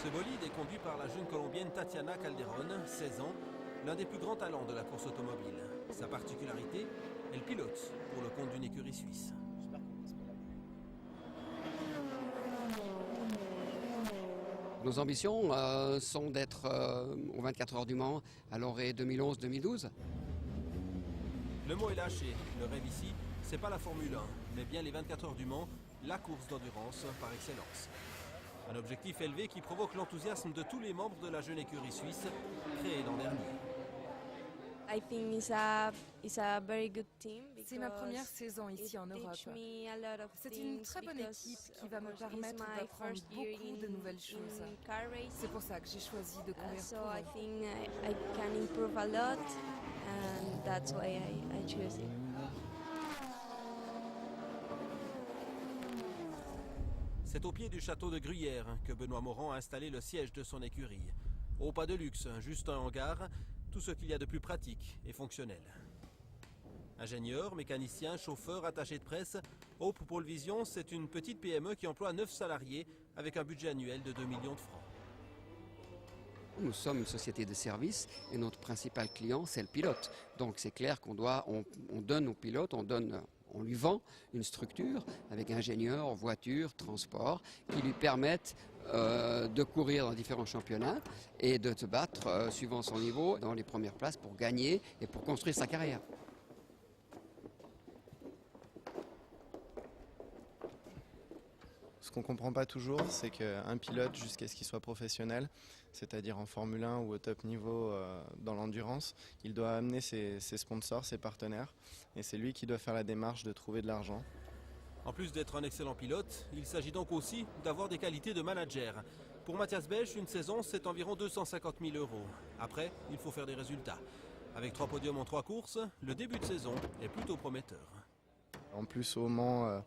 Ce bolide est conduit par la jeune Colombienne Tatiana Calderón, 16 ans, l'un des plus grands talents de la course automobile. Sa particularité, elle pilote pour le compte d'une écurie suisse. Nos ambitions sont d'être aux 24 heures du Mans à l'orée 2011-2012. Le mot est lâché. Le rêve ici, c'est pas la Formule 1, mais bien les 24 heures du Mans, la course d'endurance par excellence. Un objectif élevé qui provoque l'enthousiasme de tous les membres de la jeune écurie suisse, créée l'an dernier. C'est ma première saison ici en Europe. C'est une très bonne équipe qui va me permettre d'apprendre beaucoup de nouvelles choses. C'est pour ça que j'ai choisi de courir pour eux. C'est au pied du château de Gruyère que Benoît Morand a installé le siège de son écurie. Au pas de luxe, juste un hangar, tout ce qu'il y a de plus pratique et fonctionnel. Ingénieur, mécanicien, chauffeur, attaché de presse, Hope Pole Vision, c'est une petite PME qui emploie 9 salariés avec un budget annuel de 2 millions de francs. Nous sommes une société de services et notre principal client, c'est le pilote. Donc c'est clair qu'on donne au pilote, on lui vend une structure avec ingénieurs, voitures, transport, qui lui permettent de courir dans différents championnats et de se battre, suivant son niveau, dans les premières places pour gagner et pour construire sa carrière. Ce qu'on ne comprend pas toujours, c'est qu'un pilote, jusqu'à ce qu'il soit professionnel, c'est-à-dire en Formule 1 ou au top niveau dans l'endurance, il doit amener ses sponsors, ses partenaires, et c'est lui qui doit faire la démarche de trouver de l'argent. En plus d'être un excellent pilote, il s'agit donc aussi d'avoir des qualités de manager. Pour Mathias Bech, une saison, c'est environ 250 000 €. Après, il faut faire des résultats. Avec 3 podiums en 3 courses, le début de saison est plutôt prometteur. En plus, au Mans,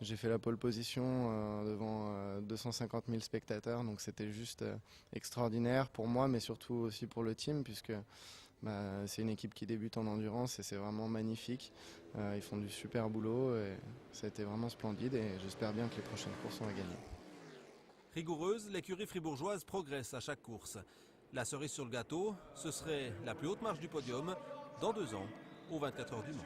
j'ai fait la pole position devant 250 000 spectateurs, donc c'était juste extraordinaire pour moi, mais surtout aussi pour le team, puisque c'est une équipe qui débute en endurance et c'est vraiment magnifique. Ils font du super boulot et ça a été vraiment splendide et j'espère bien que les prochaines courses, on va gagner. Rigoureuse, l'écurie fribourgeoise progresse à chaque course. La cerise sur le gâteau, ce serait la plus haute marche du podium dans 2 ans, aux 24 heures du Mans.